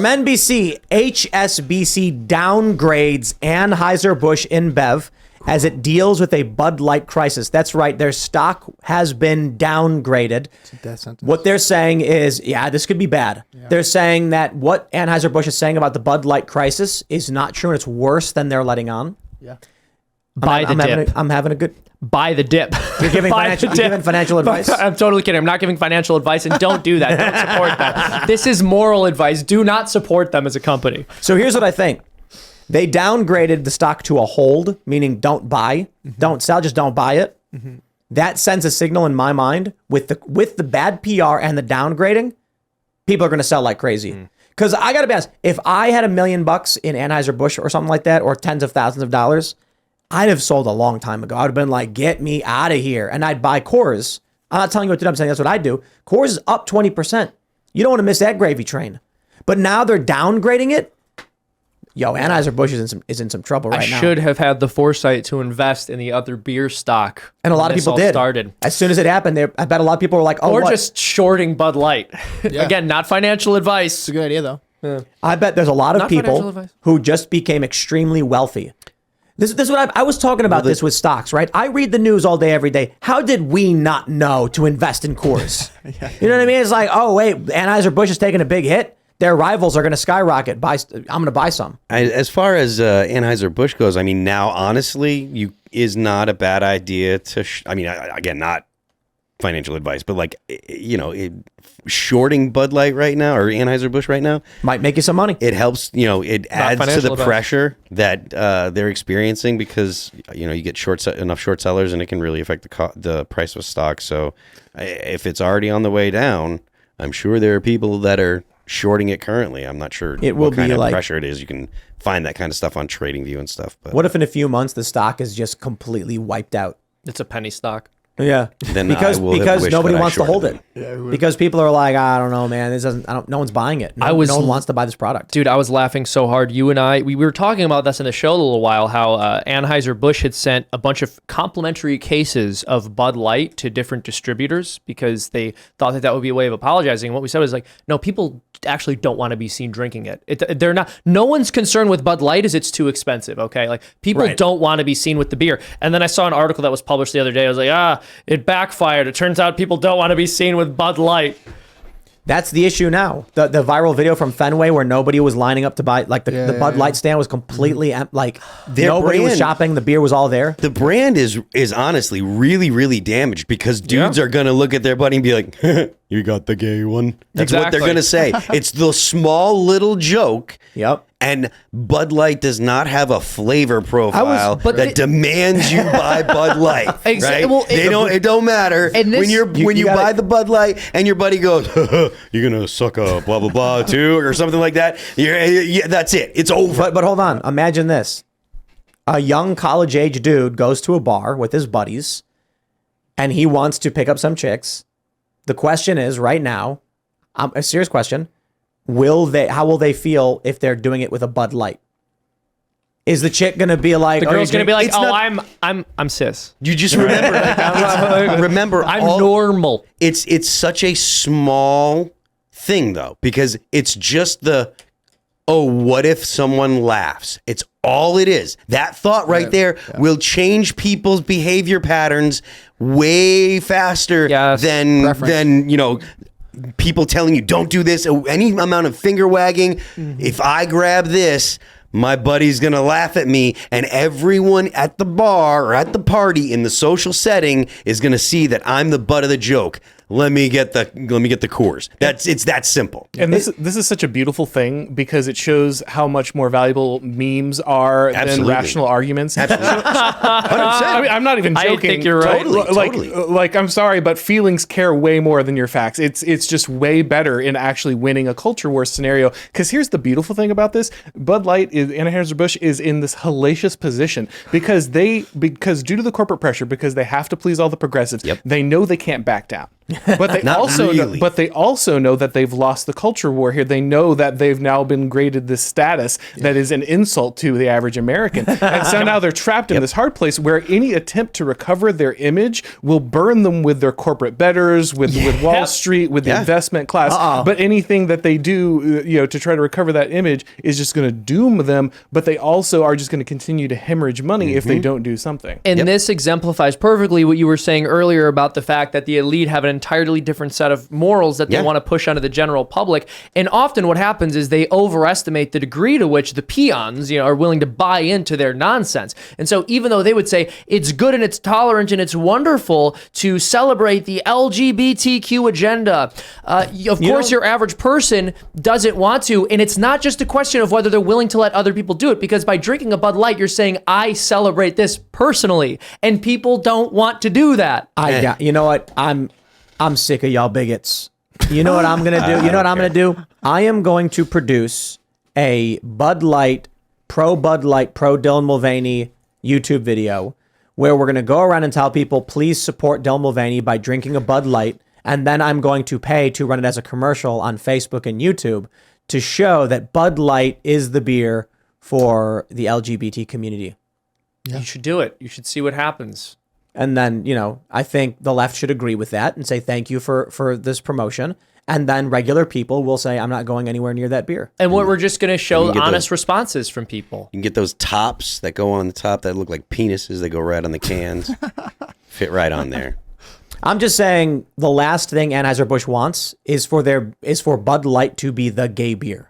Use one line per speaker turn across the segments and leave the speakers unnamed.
From NBC, HSBC downgrades Anheuser-Busch InBev as it deals with a Bud Light crisis. That's right. Their stock has been downgraded.
It's a death sentence.
What they're saying is, this could be bad. Yeah. They're saying that what Anheuser-Busch is saying about the Bud Light crisis is not true, and it's worse than they're letting on.
Yeah.
I'm having a good...
Buy the dip.
You're giving financial advice?
I'm totally kidding. I'm not giving financial advice, and don't do that. Don't support that. This is moral advice. Do not support them as a company.
So here's what I think. They downgraded the stock to a hold, meaning don't buy, don't sell, just don't buy it. That sends a signal in my mind with the bad PR and the downgrading, people are going to sell like crazy. Because I got to be honest, if I had $1 million in Anheuser-Busch or something like that, or tens of thousands of dollars, I'd have sold a long time ago. I'd have been like, get me out of here. And I'd buy Coors. I'm not telling you what to do. I'm saying that's what I do. Coors is up 20%. You don't want to miss that gravy train. But now they're downgrading it. Yo, Anheuser-Busch is in some trouble right now.
I should have had the foresight to invest in the other beer stock.
And a lot of people did.
Started.
As soon as it happened, I bet a lot of people were like, oh,
or just shorting Bud Light.
Yeah.
Again, not financial advice.
It's a good idea, though.
Yeah. I bet there's a lot of people who just became extremely wealthy. This is what I was talking about this with stocks, right? I read the news all day, every day. How did we not know to invest in Coors? You know what I mean? It's like, oh, wait, Anheuser-Busch is taking a big hit. Their rivals are going to skyrocket. I'm going to buy some.
As far as Anheuser-Busch goes, I mean, now, honestly, is not a bad idea to, again, not financial advice, but like, shorting Bud Light right now or Anheuser-Busch right now
might make you some money.
It helps, it adds to the pressure that they're experiencing because, you get enough short sellers and it can really affect the price of stock. So if it's already on the way down, I'm sure there are people that are shorting it currently. I'm not sure what kind of pressure it is. You can find that kind of stuff on TradingView and stuff. But
what if in a few months the stock is just completely wiped out?
It's a penny stock.
Yeah,
then
because nobody wants to hold it.
Yeah,
because people are like, I don't know, man. This doesn't. No one's buying it. No one wants to buy this product.
Dude, I was laughing so hard. You and I, we were talking about this in the show a little while. How Anheuser-Busch had sent a bunch of complimentary cases of Bud Light to different distributors because they thought that would be a way of apologizing. And what we said was like, no, people actually don't want to be seen drinking it. They're not. No one's concerned with Bud Light is it's too expensive. Okay, like people don't want to be seen with the beer. And then I saw an article that was published the other day. I was like, it backfired. It turns out people don't want to be seen with Bud Light.
That's the issue now. The viral video from Fenway where nobody was lining up to buy, like the Bud Light stand was completely like nobody was shopping. The beer was all there.
The brand is honestly really, really damaged because dudes are going to look at their buddy and be like, you got the gay one. That's what they're going to say. It's the small little joke.
Yep.
And Bud Light does not have a flavor profile that demands you buy Bud Light. Right? Well, it don't matter when you buy the Bud Light and your buddy goes, "You're gonna suck a blah blah blah too," or something like that. That's it. It's over.
But hold on. Imagine this: a young college age dude goes to a bar with his buddies, and he wants to pick up some chicks. The question is, right now, a serious question. How will they feel if they're doing it with a Bud Light? Is the chick gonna be like,
the girl's gonna be like, I'm cis.
You just remember
I'm normal.
It's such a small thing though, because it's just what if someone laughs? It's all it is. That thought right there will change people's behavior patterns way faster than people telling you don't do this, any amount of finger wagging. If I grab this, my buddy's gonna laugh at me, and everyone at the bar or at the party in the social setting is gonna see that I'm the butt of the joke. Let me get the Coors. It's that simple.
And this is such a beautiful thing because it shows how much more valuable memes are than rational arguments.
Absolutely. 100%.
I mean, I'm not even joking.
I think you're right.
Like I'm sorry, but feelings care way more than your facts. It's just way better in actually winning a culture war scenario. Because here's the beautiful thing about this: Bud Light Anheuser-Busch is in this hellacious position because due to the corporate pressure, because they have to please all the progressives, they know they can't back down. But they
Not
also
really.
they also know that they've lost the culture war here. They know that they've now been graded this status that is an insult to the average American. And so now they're trapped in this hard place where any attempt to recover their image will burn them with their corporate betters, with Wall Street, with the investment class. But anything that they do, to try to recover that image is just going to doom them. But they also are just going to continue to hemorrhage money if they don't do something.
And this exemplifies perfectly what you were saying earlier about the fact that the elite have an entirely different set of morals that they want to push onto the general public. And often what happens is they overestimate the degree to which the peons, are willing to buy into their nonsense. And so even though they would say it's good and it's tolerant and it's wonderful to celebrate the LGBTQ agenda, of course your average person doesn't want to. And it's not just a question of whether they're willing to let other people do it, because by drinking a Bud Light, you're saying, I celebrate this personally. And people don't want to do that.
You know what? I'm sick of y'all bigots. You know what I'm gonna do? You know what I'm gonna do? I am going to produce a Bud Light, pro Dylan Mulvaney YouTube video where we're gonna go around and tell people, please support Dylan Mulvaney by drinking a Bud Light, and then I'm going to pay to run it as a commercial on Facebook and YouTube to show that Bud Light is the beer for the LGBT community.
You should do it. You should see what happens.
And then, I think the left should agree with that and say thank you for this promotion. And then regular people will say, I'm not going anywhere near that beer.
And what we're just going to show
get
honest responses from people.
You can get those tops that go on the top that look like penises. They go right on the cans. Fit right on there.
I'm just saying the last thing Anheuser-Busch wants is for Bud Light to be the gay beer.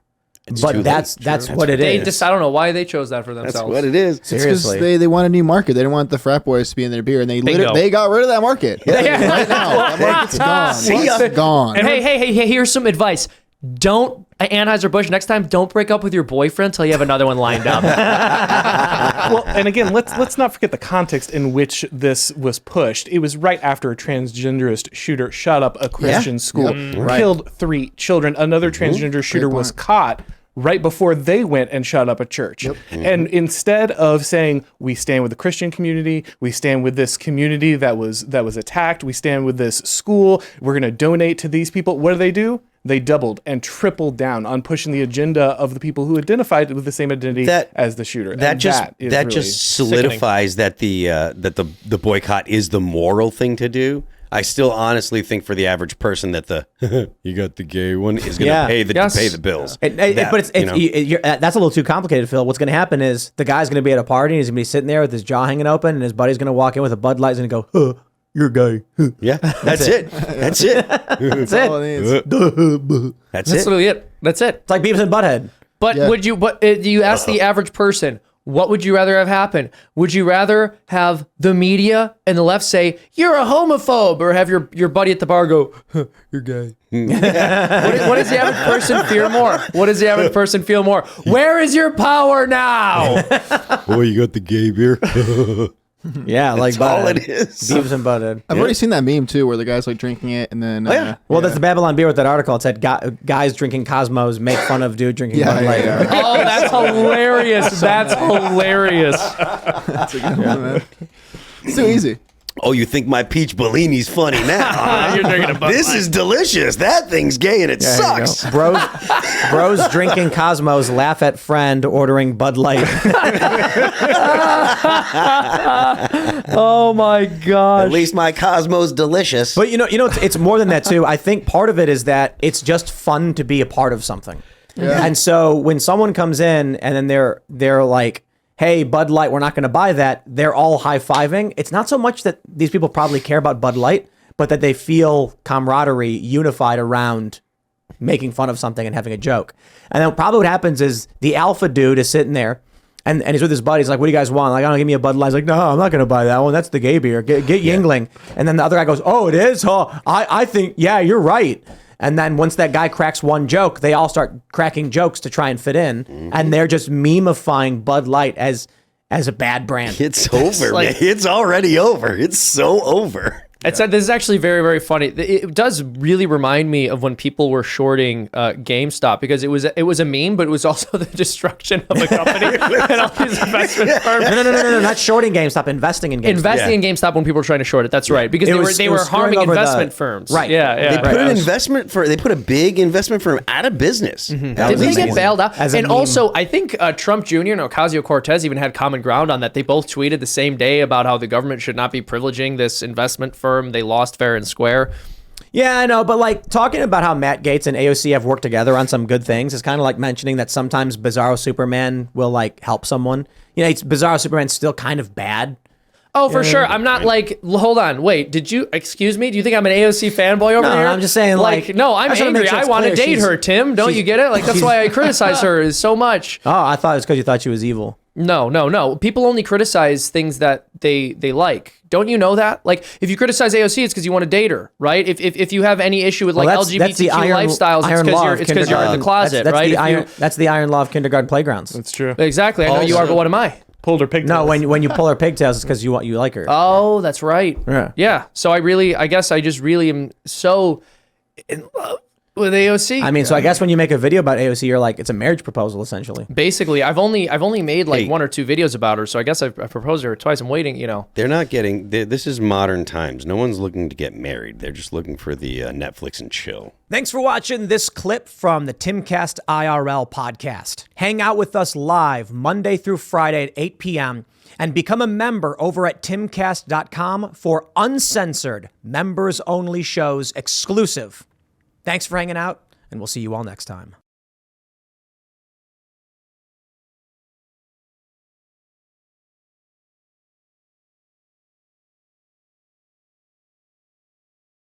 But that's what it is.
I don't know why they chose that for themselves.
That's what it is.
Seriously.
They want a new market. They didn't want the frat boys to be in their beer, and they got rid of that market. Right now, that market's gone. It's gone.
And hey, here's some advice. Don't, Anheuser-Busch, next time, don't break up with your boyfriend until you have another one lined up.
Well, and again, let's not forget the context in which this was pushed. It was right after a transgenderist shooter shot up a Christian school, killed 3 children. Another transgender shooter was caught right before they went and shot up a church. And instead of saying, we stand with the Christian community, we stand with this community that was attacked, we stand with this school, we're going to donate to these people, what do? They doubled and tripled down on pushing the agenda of the people who identified with the same identity as the shooter.
That just solidifies that the boycott is the moral thing to do. I still honestly think for the average person that you got the gay one is going to pay the bills.
But that's a little too complicated, Phil. What's going to happen is the guy's going to be at a party and he's going to be sitting there with his jaw hanging open, and his buddy's going to walk in with a Bud Light and go, you're gay.
Yeah, that's it. That's it.
That's
all
it.
it is.
That's
That's
it.
really it. That's it.
It's like Beavis and Butthead.
But you ask the average person, what would you rather have happen? Would you rather have the media and the left say, you're a homophobe, or have your buddy at the bar go, you're gay? What does the average person fear more? What does the average person feel more? Where is your power now?
Oh, you got the gay beer?
Yeah, like
That's all
Butthead.
it is.
Beavis and Butthead.
I've already seen that meme too, where the guy's like drinking it, and then
Well, that's the Babylon beer with that article. It said guys drinking Cosmos make fun of dude drinking Bud Light.
Oh, that's hilarious. That's hilarious.
That's a good one, man. It's too easy.
Oh, you think my peach Bellini's funny now?
You're drinking a Bud
This
Light.
is delicious. That thing's gay and it sucks.
Bros drinking Cosmos laugh at friend ordering Bud Light.
Oh my gosh.
At least my Cosmo's delicious.
But it's more than that too. I think part of it is that it's just fun to be a part of something.
Yeah.
And so when someone comes in and then they're like, hey, Bud Light, we're not going to buy that, they're all high-fiving. It's not so much that these people probably care about Bud Light, but that they feel camaraderie unified around making fun of something and having a joke. And then probably what happens is the alpha dude is sitting there and he's with his buddies like, what do you guys want? Like, I don't give me a Bud Light. He's like, no, I'm not going to buy that one. That's the gay beer. Get Yingling. And then the other guy goes, oh, it is? Oh, I think, yeah, you're right. And then once that guy cracks one joke, they all start cracking jokes to try and fit in. Mm-hmm. And they're just memifying Bud Light as a bad brand.
It's over, man. It's already over. It's so over.
It said this is actually very, very funny. It does really remind me of when people were shorting GameStop, because it was a meme, but it was also the destruction of a company and all these investment firms.
No, not shorting GameStop, investing in GameStop.
Investing in GameStop when people were trying to short it. That's right, because they were harming investment firms.
Right.
Yeah.
They put a big investment firm out of business.
Did they get bailed out? And also, I think Trump Jr. and Ocasio-Cortez even had common ground on that. They both tweeted the same day about how the government should not be privileging this investment firm. They lost fair and square.
Yeah, I know, but like talking about how Matt Gaetz and AOC have worked together on some good things is kind of like mentioning that sometimes Bizarro Superman will like help someone. You know, Bizarro Superman's still kind of bad.
Oh, for sure. I'm not like, hold on, wait, excuse me? Do you think I'm an AOC fanboy over here?
No, I'm just saying like
no, I'm angry. I want to date her, Tim. Don't you get it? Like, that's why I criticize her so much.
Oh, I thought it was because you thought she was evil.
No. People only criticize things that they like. Don't you know that? Like, if you criticize AOC, it's because you want to date her, right? If you have any issue with like LGBTQ lifestyles, it's because you're in the closet, right?
That's the iron law of kindergarten playgrounds.
That's true.
Exactly. I know you are, but what am I?
Pulled her pigtails.
No, when you pull her pigtails, it's because you like her.
Oh, that's right.
Yeah.
So I guess I just really am so in love with AOC.
I mean, so I guess when you make a video about AOC, you're like, it's a marriage proposal, essentially.
Basically, I've only made like one or two videos about her, so I guess I've proposed her twice. I'm waiting, They're
not getting. This is modern times. No one's looking to get married. They're just looking for the Netflix and chill.
Thanks for watching this clip from the Timcast IRL podcast. Hang out with us live Monday through Friday at 8 p.m. and become a member over at timcast.com for uncensored, members-only shows exclusive. Thanks for hanging out, and we'll see you all next time.